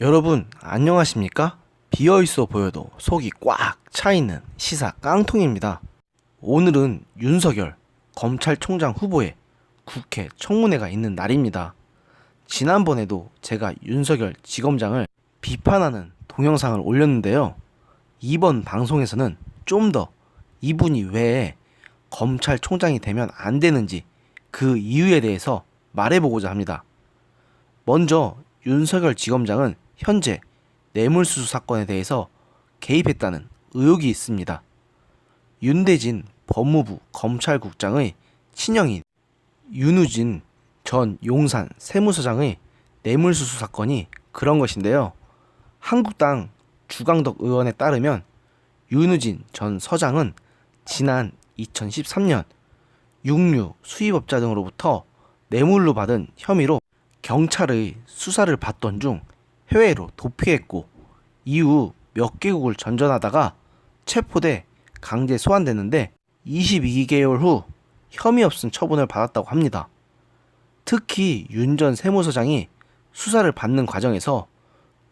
여러분 안녕하십니까? 비어있어 보여도 속이 꽉 차있는 시사 깡통입니다. 오늘은 윤석열 검찰총장 후보의 국회 청문회가 있는 날입니다. 지난번에도 제가 윤석열 지검장을 비판하는 동영상을 올렸는데요. 이번 방송에서는 좀 더 이분이 왜 검찰총장이 되면 안 되는지 그 이유에 대해서 말해보고자 합니다. 먼저 윤석열 지검장은 현재 뇌물수수 사건에 대해서 개입했다는 의혹이 있습니다. 윤대진 법무부 검찰국장의 친형인 윤우진 전 용산 세무서장의 뇌물수수 사건이 그런 것인데요. 한국당 주강덕 의원에 따르면 윤우진 전 서장은 지난 2013년 육류 수입업자 등으로부터 뇌물로 받은 혐의로 경찰의 수사를 받던 중 해외로 도피했고 이후 몇 개국을 전전하다가 체포돼 강제 소환됐는데 22개월 후 혐의 없음 처분을 받았다고 합니다. 특히 윤 전 세무서장이 수사를 받는 과정에서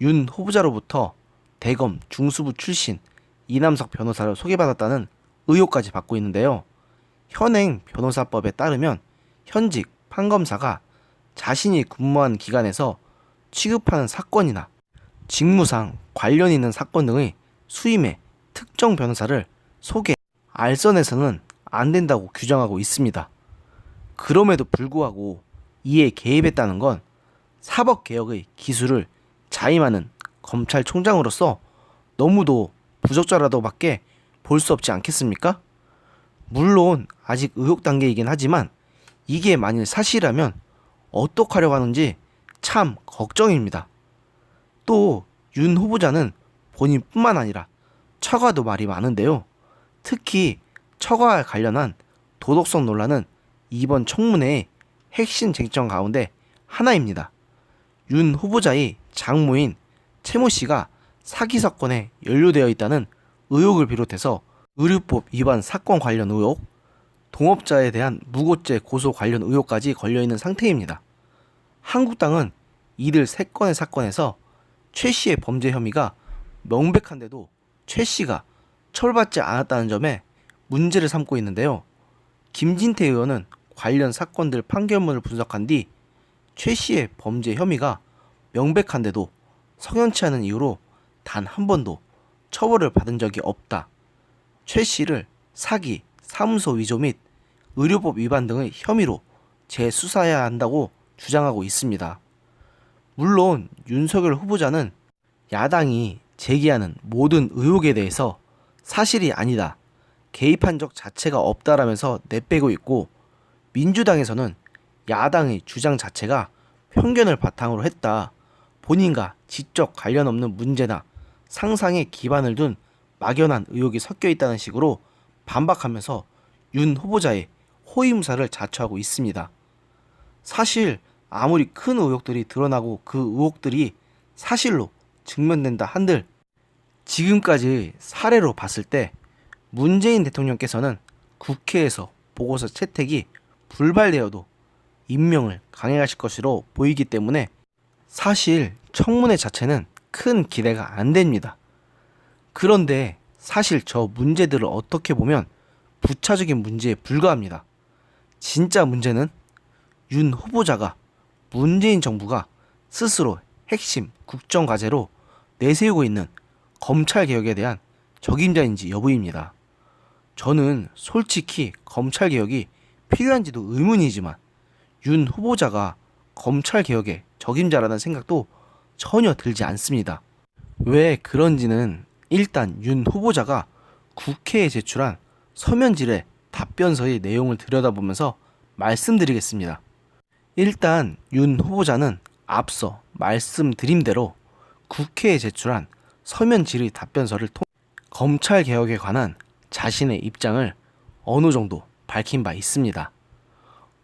윤 후보자로부터 대검 중수부 출신 이남석 변호사를 소개받았다는 의혹까지 받고 있는데요. 현행 변호사법에 따르면 현직 판검사가 자신이 근무한 기관에서 취급하는 사건이나 직무상 관련 있는 사건 등의 수임에 특정 변호사를 소개, 알선해서는 안 된다고 규정하고 있습니다. 그럼에도 불구하고 이에 개입했다는 건 사법개혁의 기술을 자임하는 검찰총장으로서 너무도 부적절하다고밖에 볼 수 없지 않겠습니까? 물론 아직 의혹 단계이긴 하지만 이게 만일 사실이라면 어떡하려고 하는지 참 걱정입니다. 또 윤 후보자는 본인뿐만 아니라 처가도 말이 많은데요. 특히 처가와 관련한 도덕성 논란은 이번 청문회의 핵심 쟁점 가운데 하나입니다. 윤 후보자의 장모인 채모 씨가 사기 사건에 연루되어 있다는 의혹을 비롯해서 의료법 위반 사건 관련 의혹, 동업자에 대한 무고죄 고소 관련 의혹까지 걸려있는 상태입니다. 한국당은 이들 3건의 사건에서 최 씨의 범죄 혐의가 명백한데도 최 씨가 처벌받지 않았다는 점에 문제를 삼고 있는데요. 김진태 의원은 관련 사건들 판결문을 분석한 뒤 최 씨의 범죄 혐의가 명백한데도 석연치 않은 이유로 단 한 번도 처벌을 받은 적이 없다. 최 씨를 사기, 사무소 위조 및 의료법 위반 등의 혐의로 재수사해야 한다고 주장하고 있습니다. 물론 윤석열 후보자는 야당이 제기하는 모든 의혹에 대해서 사실이 아니다, 개입한 적 자체가 없다라면서 내빼고 있고, 민주당에서는 야당의 주장 자체가 편견을 바탕으로 했다, 본인과 직접 관련 없는 문제나 상상에 기반을 둔 막연한 의혹이 섞여 있다는 식으로 반박하면서 윤 후보자의 호위무사를 자처하고 있습니다. 사실 아무리 큰 의혹들이 드러나고 그 의혹들이 사실로 증명된다 한들 지금까지 사례로 봤을 때 문재인 대통령께서는 국회에서 보고서 채택이 불발되어도 임명을 강행하실 것으로 보이기 때문에 사실 청문회 자체는 큰 기대가 안 됩니다. 그런데 사실 저 문제들을 어떻게 보면 부차적인 문제에 불과합니다. 진짜 문제는 윤 후보자가 문재인 정부가 스스로 핵심 국정과제로 내세우고 있는 검찰개혁에 대한 적임자인지 여부입니다. 저는 솔직히 검찰개혁이 필요한지도 의문이지만 윤 후보자가 검찰개혁의 적임자라는 생각도 전혀 들지 않습니다. 왜 그런지는 일단 윤 후보자가 국회에 제출한 서면질의 답변서의 내용을 들여다보면서 말씀드리겠습니다. 일단 윤 후보자는 앞서 말씀드린 대로 국회에 제출한 서면질의 답변서를 통해 검찰개혁에 관한 자신의 입장을 어느 정도 밝힌 바 있습니다.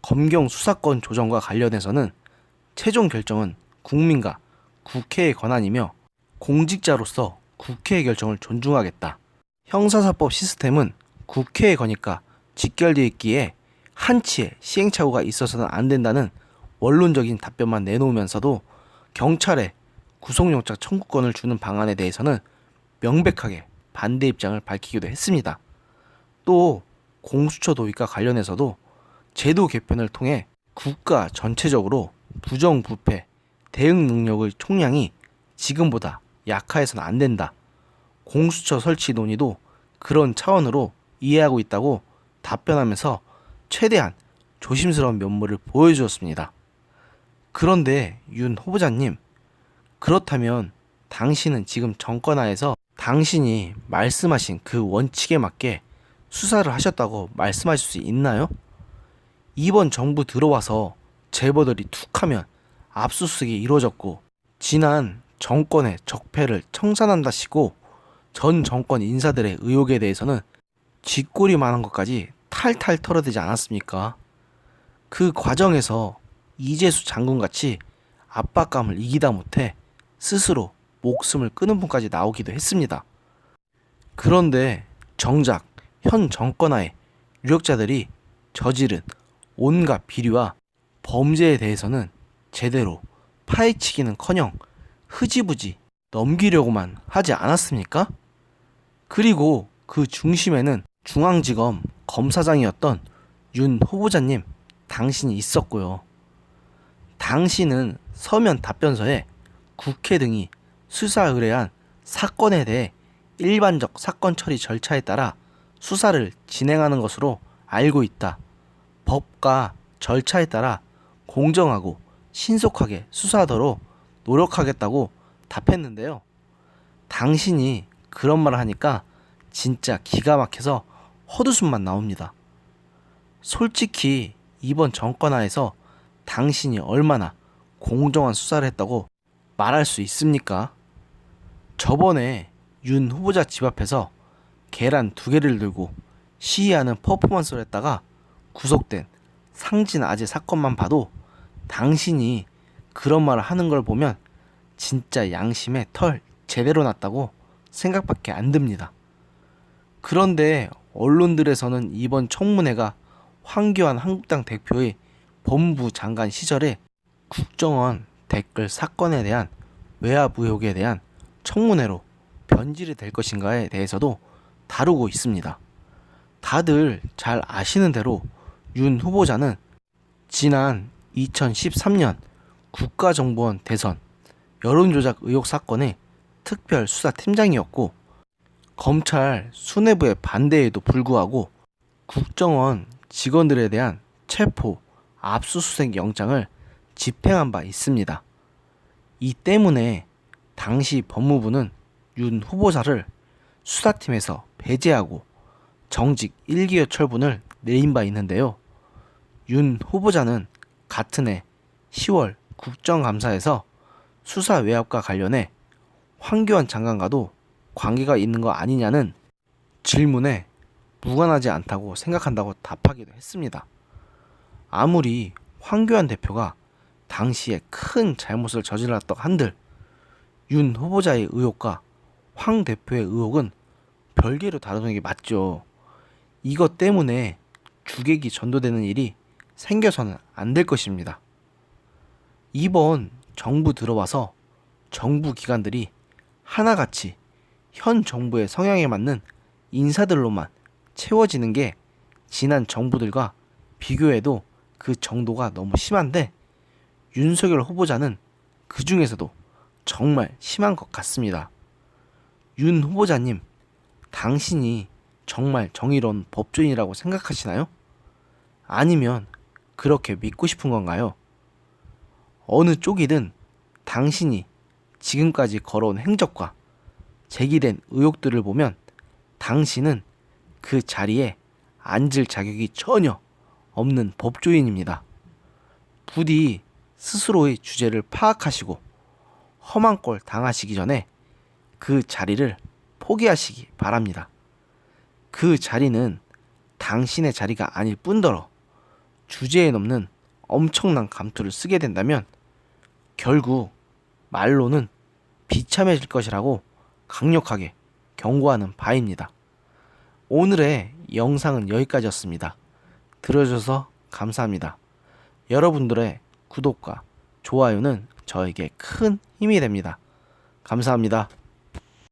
검경 수사권 조정과 관련해서는 최종 결정은 국민과 국회의 권한이며 공직자로서 국회의 결정을 존중하겠다. 형사사법 시스템은 국회의 거니까 직결되어 있기에 한치의 시행착오가 있어서는 안 된다는 원론적인 답변만 내놓으면서도 경찰의 구속영장 청구권을 주는 방안에 대해서는 명백하게 반대 입장을 밝히기도 했습니다. 또 공수처 도입과 관련해서도 제도 개편을 통해 국가 전체적으로 부정부패 대응 능력의 총량이 지금보다 약화해서는 안 된다. 공수처 설치 논의도 그런 차원으로 이해하고 있다고 답변하면서 최대한 조심스러운 면모를 보여주었습니다. 그런데 윤 후보자님, 그렇다면 당신은 지금 정권하에서 당신이 말씀하신 그 원칙에 맞게 수사를 하셨다고 말씀하실 수 있나요? 이번 정부 들어와서 제보들이 툭하면 압수수색이 이루어졌고 지난 정권의 적폐를 청산한다시고 전 정권 인사들의 의혹에 대해서는 쥐꼬리만한 것까지 탈탈 털어대지 않았습니까? 그 과정에서 이재수 장군같이 압박감을 이기다 못해 스스로 목숨을 끊은 분까지 나오기도 했습니다. 그런데 정작 현 정권하에 유력자들이 저지른 온갖 비리와 범죄에 대해서는 제대로 파헤치기는커녕 흐지부지 넘기려고만 하지 않았습니까? 그리고 그 중심에는 중앙지검 검사장이었던 윤 후보자님 당신이 있었고요. 당신은 서면 답변서에 국회 등이 수사 의뢰한 사건에 대해 일반적 사건 처리 절차에 따라 수사를 진행하는 것으로 알고 있다. 법과 절차에 따라 공정하고 신속하게 수사하도록 노력하겠다고 답했는데요. 당신이 그런 말을 하니까 진짜 기가 막혀서 헛웃음만 나옵니다. 솔직히 이번 정권 하에서 당신이 얼마나 공정한 수사를 했다고 말할 수 있습니까? 저번에 윤 후보자 집 앞에서 계란 2개를 들고 시위하는 퍼포먼스를 했다가 구속된 상진 아재 사건만 봐도 당신이 그런 말을 하는 걸 보면 진짜 양심에 털 제대로 났다고 생각밖에 안 듭니다. 그런데 언론들에서는 이번 청문회가 황교안 한국당 대표의 법무부 장관 시절에 국정원 댓글 사건에 대한 외압 의혹에 대한 청문회로 변질이 될 것인가에 대해서도 다루고 있습니다. 다들 잘 아시는 대로 윤 후보자는 지난 2013년 국가정보원 대선 여론조작 의혹 사건의 특별수사팀장이었고 검찰 수뇌부의 반대에도 불구하고 국정원 직원들에 대한 체포, 압수수색 영장을 집행한 바 있습니다. 이 때문에 당시 법무부는 윤 후보자를 수사팀에서 배제하고 정직 1개월 처분을 내린 바 있는데요. 윤 후보자는 같은 해 10월 국정감사에서 수사 외압과 관련해 황교안 장관과도 관계가 있는 거 아니냐는 질문에 무관하지 않다고 생각한다고 답하기도 했습니다. 아무리 황교안 대표가 당시에 큰 잘못을 저질렀다 한들 윤 후보자의 의혹과 황 대표의 의혹은 별개로 다루는 게 맞죠. 이것 때문에 주객이 전도되는 일이 생겨서는 안 될 것입니다. 이번 정부 들어와서 정부 기관들이 하나같이 현 정부의 성향에 맞는 인사들로만 채워지는 게 지난 정부들과 비교해도 그 정도가 너무 심한데 윤석열 후보자는 그 중에서도 정말 심한 것 같습니다. 윤 후보자님, 당신이 정말 정의로운 법조인이라고 생각하시나요? 아니면 그렇게 믿고 싶은 건가요? 어느 쪽이든 당신이 지금까지 걸어온 행적과 제기된 의혹들을 보면 당신은 그 자리에 앉을 자격이 전혀 없는 법조인입니다. 부디 스스로의 주제를 파악하시고 험한 꼴 당하시기 전에 그 자리를 포기하시기 바랍니다. 그 자리는 당신의 자리가 아닐 뿐더러 주제에 넘는 엄청난 감투를 쓰게 된다면 결국 말로는 비참해질 것이라고 강력하게 경고하는 바입니다. 오늘의 영상은 여기까지였습니다. 들어주셔서 감사합니다. 여러분들의 구독과 좋아요는 저에게 큰 힘이 됩니다. 감사합니다.